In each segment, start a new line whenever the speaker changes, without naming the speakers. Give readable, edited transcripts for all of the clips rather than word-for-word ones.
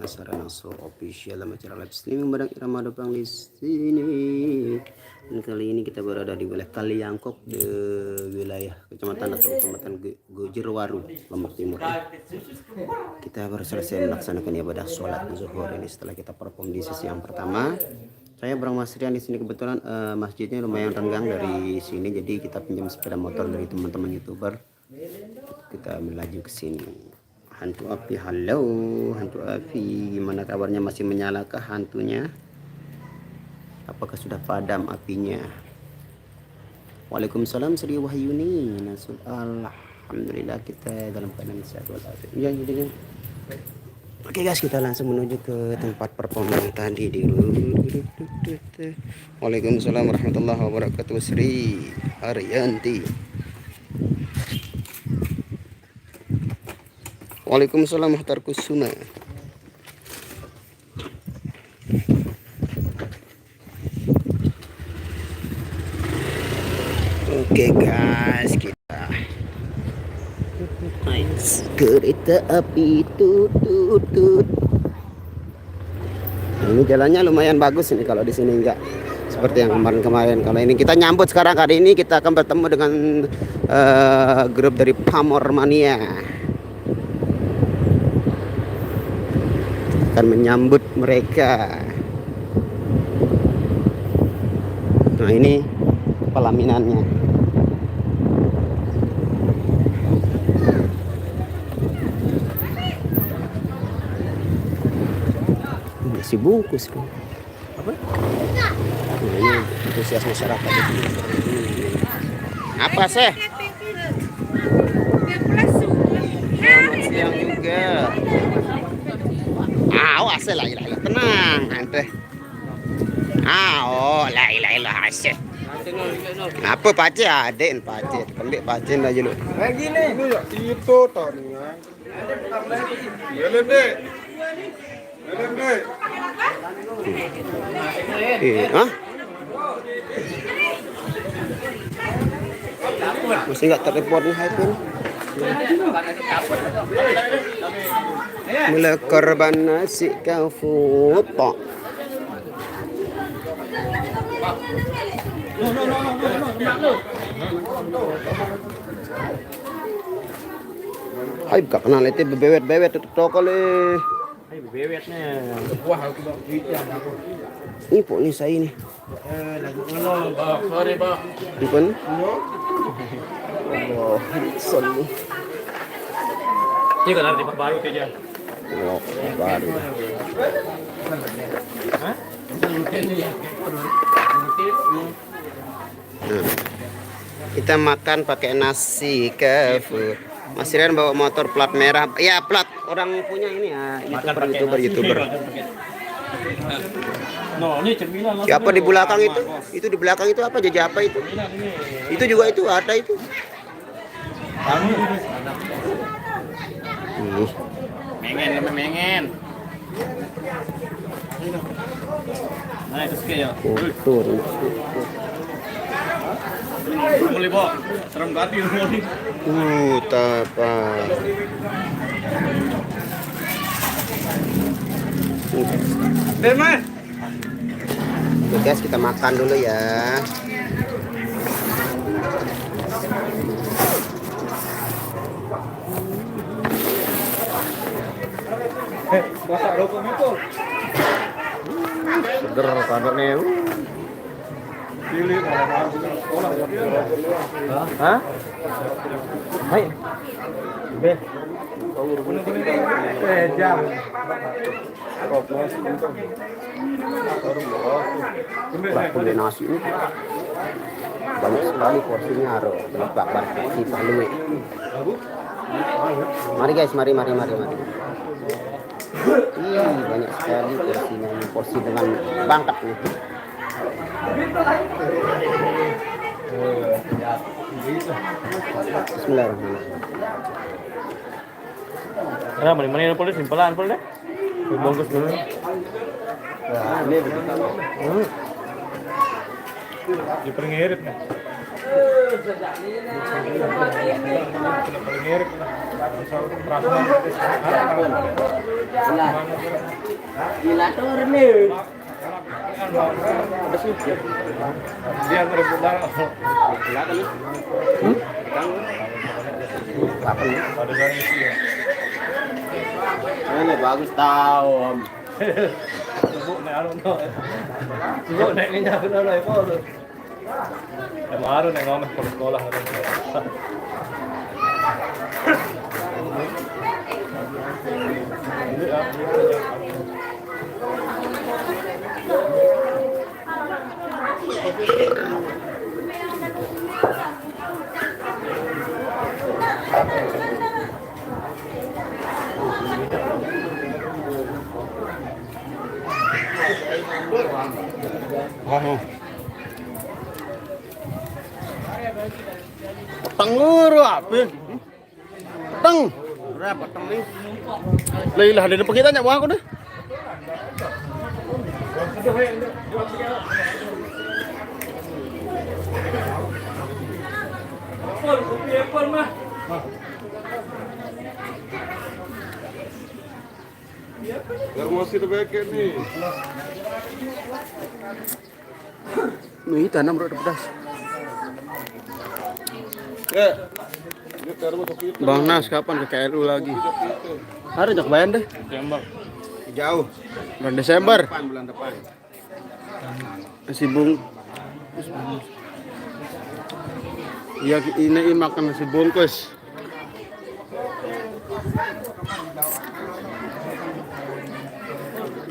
Acara Nasur Official dalam acara live streaming bareng Irama Dopang di sini. Dan kali ini kita berada di wilayah Kaliangkok, di wilayah kecamatan atau kecamatan Gojerwaru, Lombok Timur. Kita baru selesai melaksanakan ibadah sholat zuhur ini setelah kita perform di sesi yang pertama. Saya Bang Mas Rian di sini, kebetulan masjidnya lumayan renggang dari sini, jadi kita pinjam sepeda motor dari teman-teman YouTuber. Kita melaju ke sini. Hantu api, halo hantu api, gimana kabarnya? Masih menyalakah hantunya? Apakah sudah padam apinya? Waalaikumsalam Sri Wahyuni. Alhamdulillah kita dalam keadaan sehat walafiat. Ya, jadi oke guys, kita langsung menuju ke tempat performance tadi di. Waalaikumsalam warahmatullahi wabarakatuh Sri Haryanti. Waalaikumsalam Muhtar Kusuma. Oke guys, kita kereta api tutut. Ini jalannya lumayan bagus ini, kalau di sini enggak seperti yang kemarin-kemarin. Kalau ini kita nyambut sekarang, kali ini kita akan bertemu dengan grup dari Pamor Mania. Akan menyambut mereka. Nah, ini pelaminannya. Masih bungkus kan? Apa? Nah, ini antusias masyarakat. Apa sih? Selamat siang juga. Awas lah, tenang ante. Oh, la ilaha illallah asyik. Apa pace aden pace, kembali pace aja lu.
Kayak gini, itu Tony. Belum deh.
Masih nggak terreport nih hype ini. Mula korban nasi kau foto. Hai, gak kenal itu bebewet itu kali.
Hai bebewetnya. Wah, aku bang duitnya aku.
Ini pun nih saya ini.
Lagu ngono, Pak. Sorry, Pak.
Dipun. Oh, sorry.
Ini kan ada tempat baru aja.
Oh, baru.
Hah?
Nah, kita makan pakai nasi kafur. Mas Rian bawa motor plat merah. Ya, plat orang punya ini ya, YouTuber.
No, ini cemilan.
Siapa di belakang itu? Itu di belakang itu apa? Jajah apa itu? Itu juga itu ada itu.
Kamu. Mengen. Nah, itu sekali ya.
Kultur.
Boleh, Pak. Serem kaki ini.
Tapa.
Mas.
Oke guys, kita makan dulu ya.
Masak rokok itu.
Seger kadarnya.
Pilih kalau sekolah ya.
Hah? Hai. Be.
Jam.
Punya nasi ini banyak sekali porsinya, Aro. Bakar si palue. Mari guys, mari. Banyak sekali porsinya, porsi dengan bangkat nih. Bismillahirrahmanirrahim.
Nah, mana boleh simpelan boleh deh. Bungkus dulu.
Nah, ini begitu.
Diperingirip kan?
Gila nih.
Dia berbeda.
Apa nih?
Ada yang isi ya.
Ini bagus tahu.
Subuk naik arun tu. Subuk naik minyak tu lah itu. Arun naik ngomong ke sekolah.
Tenguru apa? Teng.
Berapa teng nih?
Lailah ada depan kita nyak buang aku deh.
Termosi tu baik ni.
Nih tanam bro pedas. Bang Nas kapan ke KLU lagi? Hari jak bayan deh.
Tembak.
Jauh.
Bulan Desember.
Bulan depan.
Nasi bung. Ya ini makan nasi bungkus.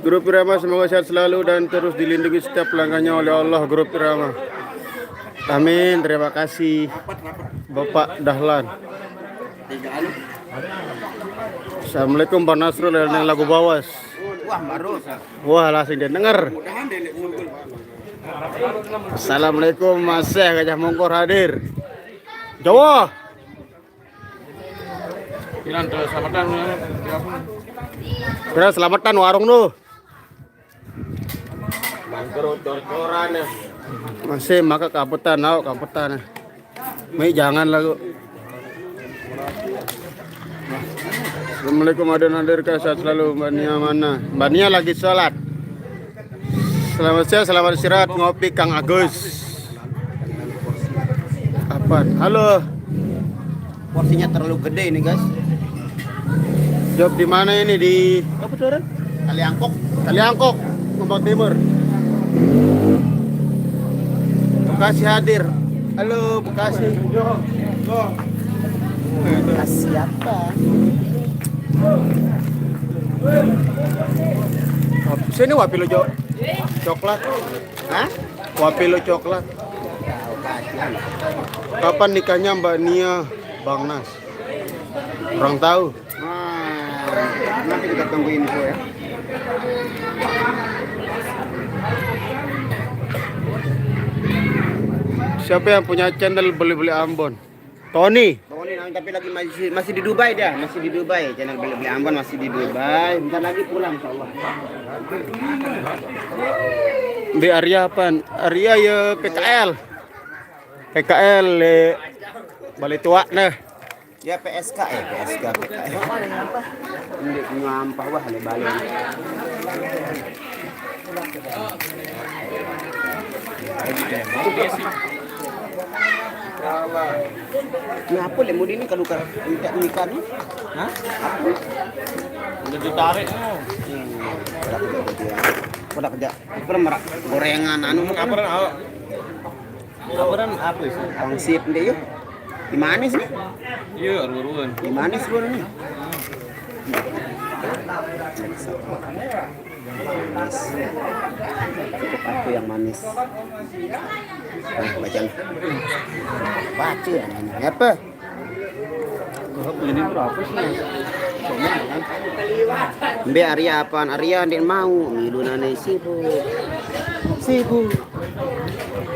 Grup Irama semoga sehat selalu dan terus dilindungi setiap langkahnya oleh Allah. Grup Irama. Amin. Terima kasih Bapak Dahlan. Assalamualaikum Pak Nasrul dan lagu Bawas.
Wah, baru.
Wah langsung dia denger. Assalamualaikum Mas Syekh Gajah Mongkor hadir. Jawa.
Kiran tu selamatan.
Kira selamatan warung lu.
Bangkrut cor-coran ya.
Masih maka kaputan, kaputan. Mai jangan lagu. Assalamualaikum hadir sehat selalu Mbak Nia mana? Mbak Nia lagi sholat. Selamat siang, selamat istirahat ngopi Kang Agus. Apa? Halo.
Porsinya terlalu gede ini, guys.
Job di mana ini di apa tuh?
Kaliangkok.
Kaliangkok, Lombok Timur. Bekasi hadir. Halo Bekasi.
Bekasi apa?
Sini wapilo coklat.
Hah?
Wapilo coklat. Kapan nikahnya Mbak Nia, Bang Nas? Kurang tahu.
Nanti kita tunggu info ya.
Siapa yang punya channel beli-beli Ambon? Tony.
Tony tapi lagi masih di Dubai dia, masih di Dubai. Channel beli-beli Ambon masih di Dubai. Bentar lagi pulang insyaallah.
Di Arya apa? Arya ya PKL. PKL Bali tua nah.
Ya PSK PKL. Ini nyampah wah le Bali. Ngapa le mudi ini kalau minta nikah ni? Hah? Apa?
Udah ditarik.
Udah kerja. Pernah merak gorengan anu
Apa dah?
apa sih? Pangsip deh yuk. Di mana sih?
Iya, aru-aruan.
Di mana sih gua ini? Manis. Cukup aku yang manis. Nah, baca. Baca ini apa?
Ini berapa sih?
Mbe Arya apaan? Arya ndik mau ngidunane sibuk.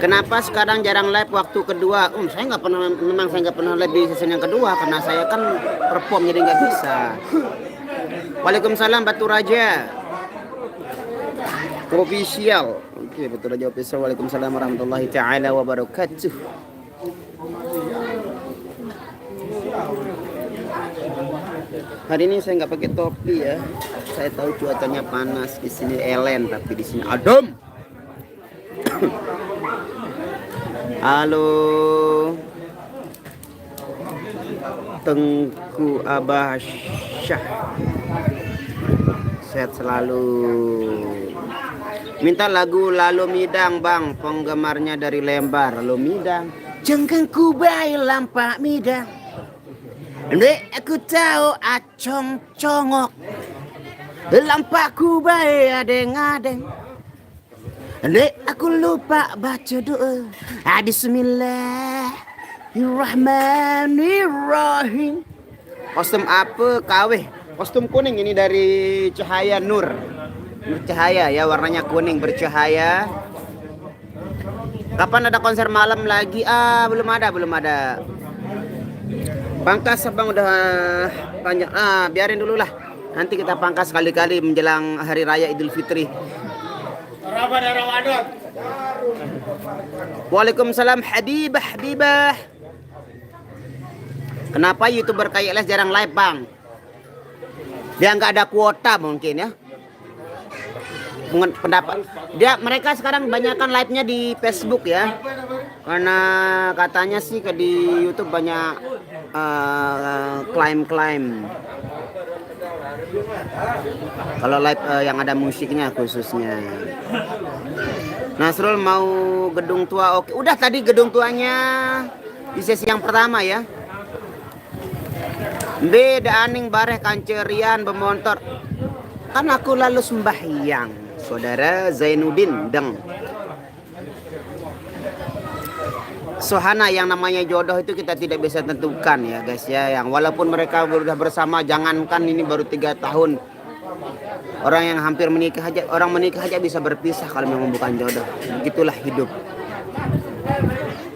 Kenapa sekarang jarang live waktu kedua? Saya nggak pernah, memang saya nggak pernah live di season yang kedua karena saya kan perform jadi nggak bisa. Waalaikumsalam Batu Raja. Official. Oke, Batu Raja official. Waalaikumsalam warahmatullahi taala wabarakatuh. Hari ini saya nggak pakai topi ya. Saya tahu cuacanya panas di sini elen, tapi di sini adem. Halo, Tengku Abah Syah. Sehat selalu. Minta lagu Lalu Midang bang, penggemarnya dari Lembar. Lalu Midang, jengkeng kubai lampak midang. Dek aku tahu acong congok, lampak kubai adeng-adeng. Dek aku lupa baca doa. Bismillahirrahmanirrahim. Kostum apa kaweh? Kostum kuning ini dari Cahaya Nur. Bercahaya ya, warnanya kuning bercahaya. Kapan ada konser malam lagi? Belum ada. Pangkas abang udah panjang. Biarin dulu lah. Nanti kita pangkas kali-kali menjelang hari raya Idul Fitri. Waalaikumsalam Habibah. Kenapa YouTuber kayak Les jarang live bang? Dia nggak ada kuota mungkin ya. Pendapat mereka sekarang banyakkan live-nya di Facebook ya, karena katanya sih di YouTube banyak klaim kalau live yang ada musiknya khususnya. Nasrul mau gedung tua. Oke, udah tadi gedung tuanya di sesi yang pertama ya. Beda aning bareh kancerian bemontor. Kan aku lalu sembahyang. Saudara Zainuddin Deng. Sohana, yang namanya jodoh itu kita tidak bisa tentukan ya guys ya. Yang walaupun mereka sudah bersama, jangankan ini baru 3 tahun. Orang yang hampir menikah aja bisa berpisah kalau memang bukan jodoh. Begitulah hidup.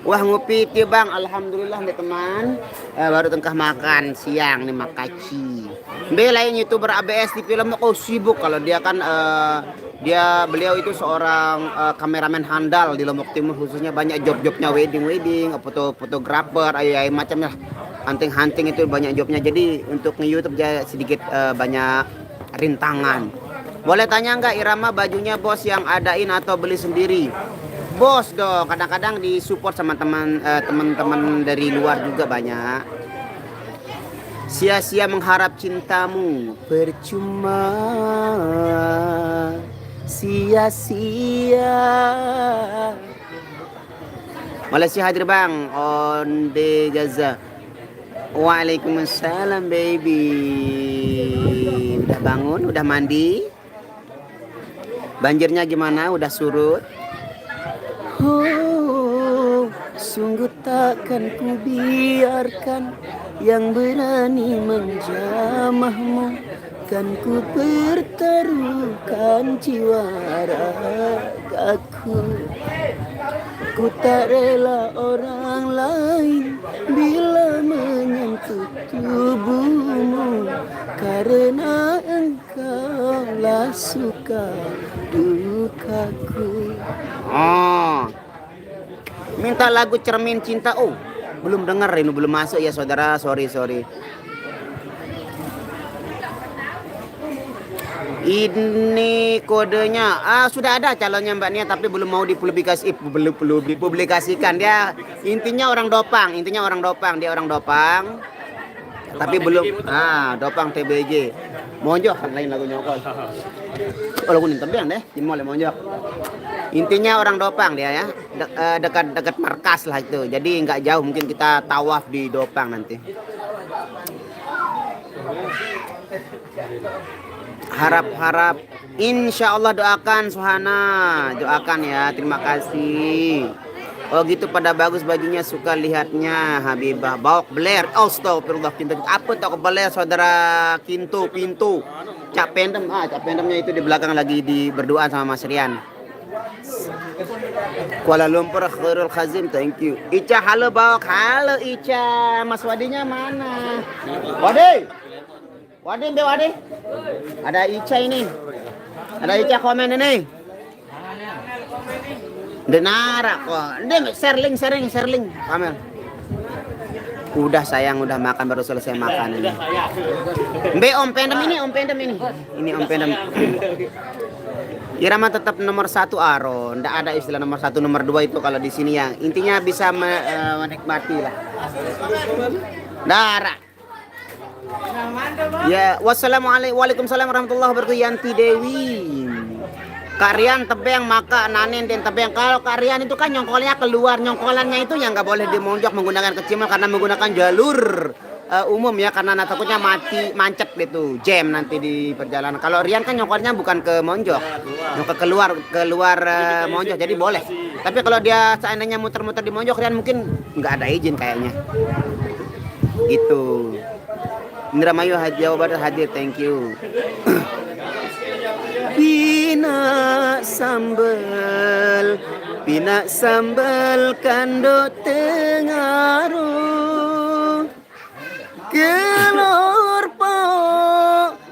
Wah ngopi ti bang, alhamdulillah nih teman. Baru tengah makan siang nih makaci. Lain YouTuber ABS di film kok sibuk kalau dia kan beliau itu seorang kameramen handal di Lombok Timur, khususnya banyak job-jobnya wedding, fotografer, macam lah, hunting itu banyak jobnya. Jadi untuk nge-YouTube dia sedikit banyak rintangan. Boleh tanya nggak Irama bajunya bos yang adain atau beli sendiri? Bos dong, kadang-kadang disupport sama teman-teman dari luar juga banyak. Sia-sia mengharap cintamu, percuma. Sia-sia. Malaysia hadir bang, on the Gaza. Waalaikumsalam baby. Udah bangun, udah mandi. Banjirnya gimana? Udah surut? Sungguh takkan ku biarkan yang berani menjamahmu, kan ku pertaruhkan jiwa ragaku. Ku tak rela orang lain bila menyentuh tubuhmu, karena engkaulah suka dukaku. Minta lagu Cermin Cinta. Belum dengar ini, belum masuk ya saudara, sorry. Ini kodenya. Sudah ada calonnya Mbak Nia, tapi belum mau dipublikasikan. Dia intinya orang dopang, dia orang dopang. Tapi belum dopang TBJ. Monjok kan lain lagunya kok. Lagu nih tembian deh, dimole monjok. Intinya orang dopang dia ya. Dekat markas lah itu. Jadi nggak jauh, mungkin kita tawaf di dopang nanti. Harap insya Allah doakan Suhana, doakan ya, terima kasih. Oh gitu, pada bagus bajunya, suka lihatnya. Habibah Baok Beler, astagfirullah, pintu apa tak Beler saudara Pintu Cak Pendemnya itu di belakang lagi berdoa sama Mas Rian. Kuala Lumpur Khairul Khazim, thank you. Ica halo Baok, halo Ica. Mas Wadinya mana? Wadi. Ada Ica ini. Ada Ica komen ini. Denara kok. Dia sharing Kamel. Udah sayang, udah makan baru selesai makan ini. Mbe Om Pendem ini, Om Pendem ini. Ini Om Pendem. Irama tetap nomor 1 Aro, ndak ada istilah nomor 1 nomor 2 itu kalau di sini ya. Intinya bisa menikmati lah. Dara. Ya, Waalaikumsalam warahmatullahi wabarakatuh. Yanti Dewi. Karian tebeng maka nanen dan tebeng. Kalau karian itu kan nyongkolnya keluar, nyongkolannya itu yang nggak boleh dimonjok menggunakan kecimal karena menggunakan jalur umum ya, karena takutnya mati mancet gitu, jam nanti di perjalanan. Kalau Rian kan nyongkolnya bukan ke monjok, nyongkol keluar monjok, jadi boleh. Tapi kalau dia seandainya muter-muter di monjok, Rian mungkin nggak ada izin kayaknya. Gitu. Indramayu Jawa Barat hadir, thank you. Pina sambal kando tengaru,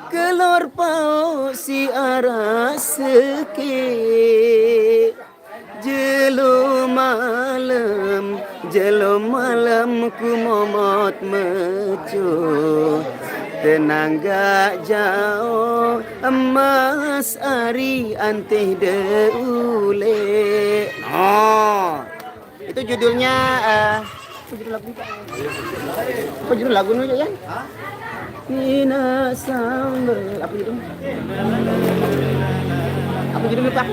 kelor pau si arah seke, jelo malam ku momot meco, tenang gak jauh emas ari anteh deule. Oh, itu judulnya apa judul lagunya ya? Pina sambal apa judul? Apa judulnya Pak?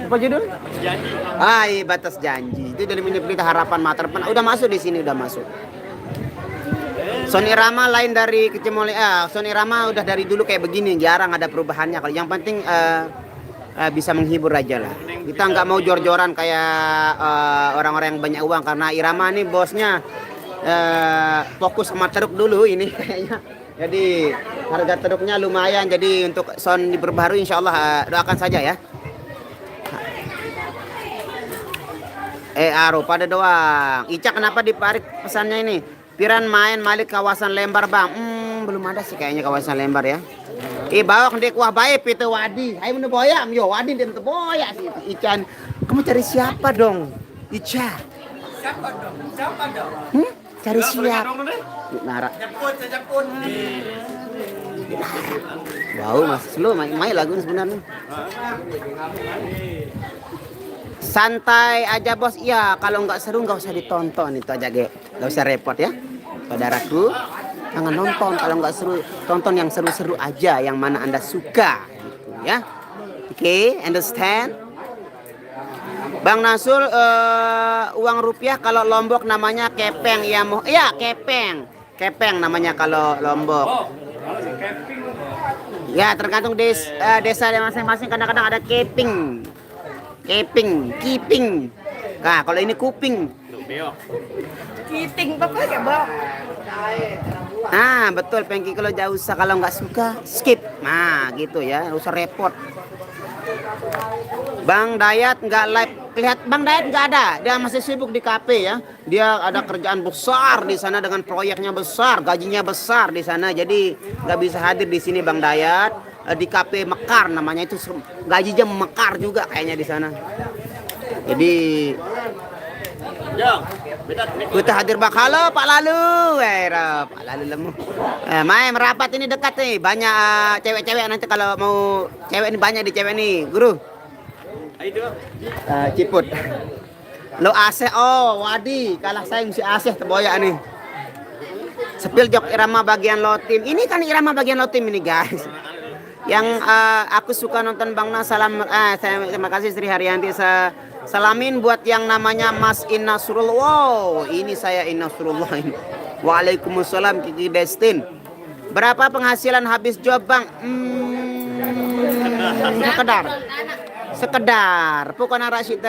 Apa judul? Janji. Batas janji. Itu dari Pelita Harapan Materpan. Udah masuk di sini, udah masuk. Son Irama lain dari Kecemole. Son Irama udah dari dulu kayak begini, jarang ada perubahannya. Kalau yang penting bisa menghibur aja lah. Kita nggak mau jor-joran kayak orang-orang yang banyak uang, karena Irama nih bosnya fokus sama teruk dulu ini kayaknya. Jadi harga teruknya lumayan. Jadi untuk Son diperbaharui insya Allah doakan saja ya. Aro pada doang. Ica kenapa diparik pesannya ini? Piran main Malik kawasan Lembar bang. Belum ada sih kayaknya kawasan Lembar ya. Bawak dek wah baik itu Wadi. Ayo menurut boya, yo Wadi dia menurut boya sih. Ican, kamu cari siapa dong? Ica. Siapa dong? Cari siapa? Nara. Jemput. Wow, mas slow main lagu sebenarnya. Santai aja bos. Iya, kalau nggak seru nggak usah ditonton, itu aja ge. Nggak usah repot ya, saudaraku. Jangan nonton kalau nggak seru. Tonton yang seru-seru aja, yang mana Anda suka, gitu, ya. Oke, understand? Bang Nasul, uang rupiah kalau Lombok namanya kepeng ya, iya kepeng namanya kalau Lombok. Ya tergantung desa masing-masing, kadang-kadang ada keping. Kiping. Nah, kalau ini kuping. Kiting apa ya, Bang? Betul, Pengki kalau jauh usah, kalau nggak suka skip. Nah, gitu ya, usah repot. Bang Dayat nggak live, lihat Bang Dayat nggak ada, dia masih sibuk di kafe ya. Dia ada kerjaan besar di sana dengan proyeknya besar, gajinya besar di sana, jadi nggak bisa hadir di sini Bang Dayat. Di kafe Mekar namanya, itu gajinya mekar juga kayaknya di sana. Jadi kita hadir bak. Halo Pak Lalu, Pak Lalu lemu. Main merapat ini dekat nih, banyak cewek-cewek nanti kalau mau cewek ini banyak di cewek nih, Guru. Ciput. Lo Aseh, Wadi, kalah saing si Aseh terboyak nih. Sepil jok irama bagian lo tim. Ini kan irama bagian lo tim ini guys. Yang aku suka nonton Bang Nas, terima kasih Sri Haryanti. Salamin buat yang namanya Mas Innasrullah. Wow, ini saya Innasrullah ini. Waalaikumsalam Kiki Destin. Berapa penghasilan habis job Bang? Sekedar. Pokoknya Rasyid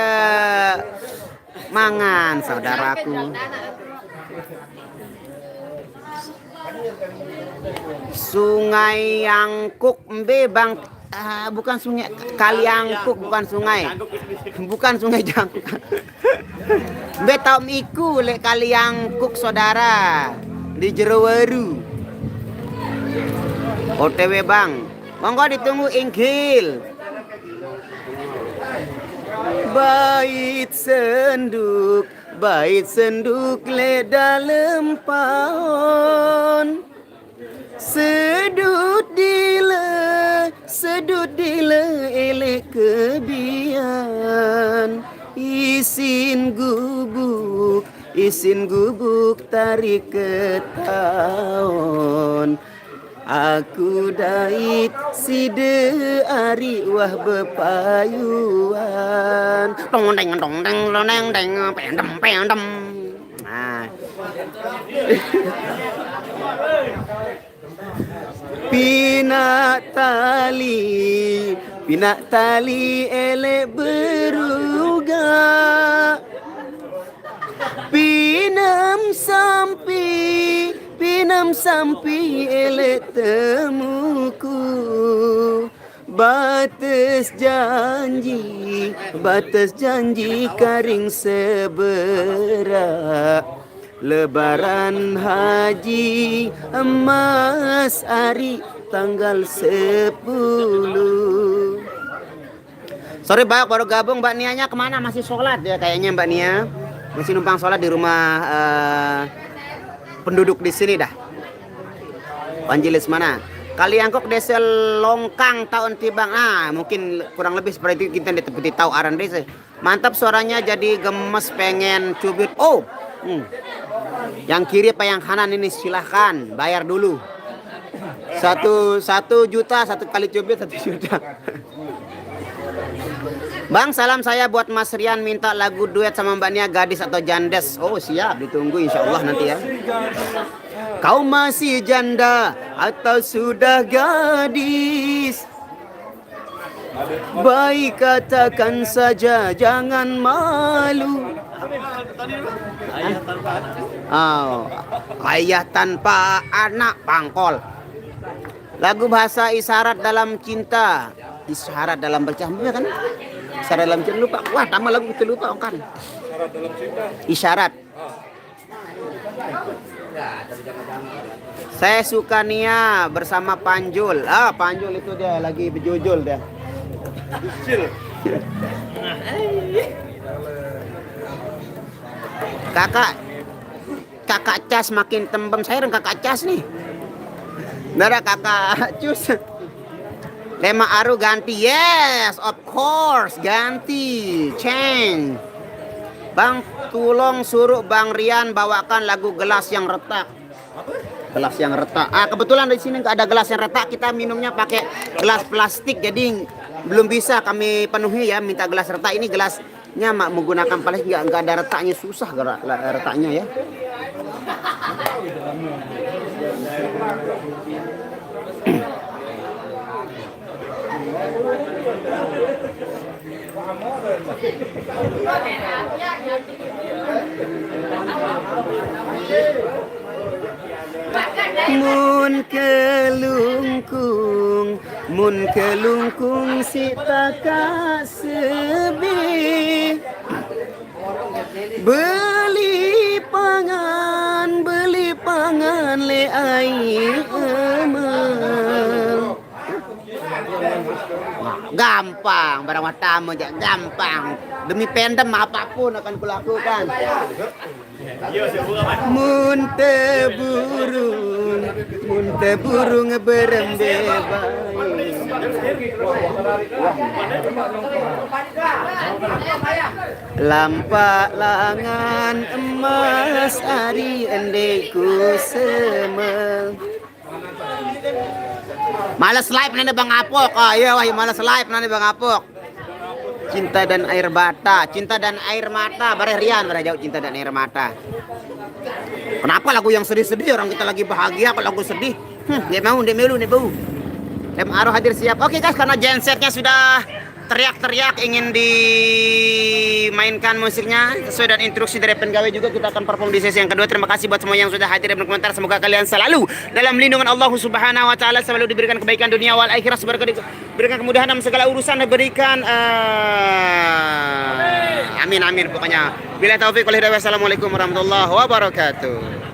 mangan saudaraku. Sungai Yangkuk mbe Bang, bukan sungai Kali Yangkuk, bukan sungai Jangkuk. Mbe tau miku lek Kali Yangkuk saudara di Jerowaru. OTW Bang, monggo ditunggu inggil. Bait senduk bait senduk le dalam paon, sedut dile elek kebian, isin gubuk tarik ketaon. Aku dait side ari wah bepayuan. Dong deng pendem. Nah. Pinak tali elek beruga, pinam sampi elek temuku, batas janji karing seberak, lebaran haji emas ari tanggal 10. Sorry Mbak, baru gabung. Mbak Nianya kemana? Masih sholat ya kayaknya Mbak Nia. Masih numpang sholat di rumah penduduk di sini dah. Panjilis mana? Kaliangkok desa Longkang tahun tibang. Mungkin kurang lebih seperti itu kita ditepati tahu aran desa. Mantap suaranya jadi gemes pengen cubit. Yang kiri apa yang kanan ini silahkan bayar dulu. 1 juta 1 kali cubit 1 juta. Bang, salam saya buat Mas Rian, minta lagu duet sama Mbak Nia, gadis atau jandes. Oh siap, ditunggu insya Allah nanti ya. Kau masih janda atau sudah gadis? Baik katakan saja, jangan malu. Ayah tanpa anak pangkol. Lagu bahasa isyarat dalam cinta. Isyarat dalam bercanda kan? Isyarat dalam cinta lupa. Wah, tambah lagu itu lupa kan? Isyarat dalam cinta. Isyarat. Saya suka Nia bersama Panjul. Panjul itu dia lagi bejojol dia. Kakak Cas makin tembem. Saya dan kakak Cas nih. Nara kakak Cus. Lema Aru ganti. Yes, of course, ganti. Change. Bang, tolong suruh Bang Rian bawakan lagu gelas yang retak. Gelas yang retak. Kebetulan di sini nggak ada gelas yang retak. Kita minumnya pakai gelas plastik. Jadi belum bisa kami penuhi ya. Minta gelas retak. Ini gelasnya menggunakan plastik. Nggak ada retaknya, susah retaknya ya. Mun kelungkung si taka sebi, beli pangan le ai emang. Gampang, barang tamu aja gampang. Demi pendem apapun akan kulakukan. Mun teburung berembe baik. Lampak langan emas ari endeku semel. Malas live nanti Bang Apok. Iya wah, malas live nanti Bang Apok. Cinta dan air mata, Bare Rian, bare jauh cinta dan air mata. Kenapa lagu yang sedih-sedih, orang kita lagi bahagia kalau lagu sedih? Dia mau, dia bau. Lem Aro hadir siap. Oke guys, karena gensetnya sudah teriak-teriak ingin dimainkan musiknya sesuai dengan instruksi dari penggawe juga, kita akan perform di sesi yang kedua. Terima kasih buat semua yang sudah hadir dan berkomentar. Semoga kalian selalu dalam lindungan Allah Subhanahu wa taala, selalu diberikan kebaikan dunia wal akhirat, diberikan kemudahan dalam segala urusan, diberikan amin pokoknya. Bila taufik wal hidayah. Wassalamualaikum warahmatullahi wabarakatuh.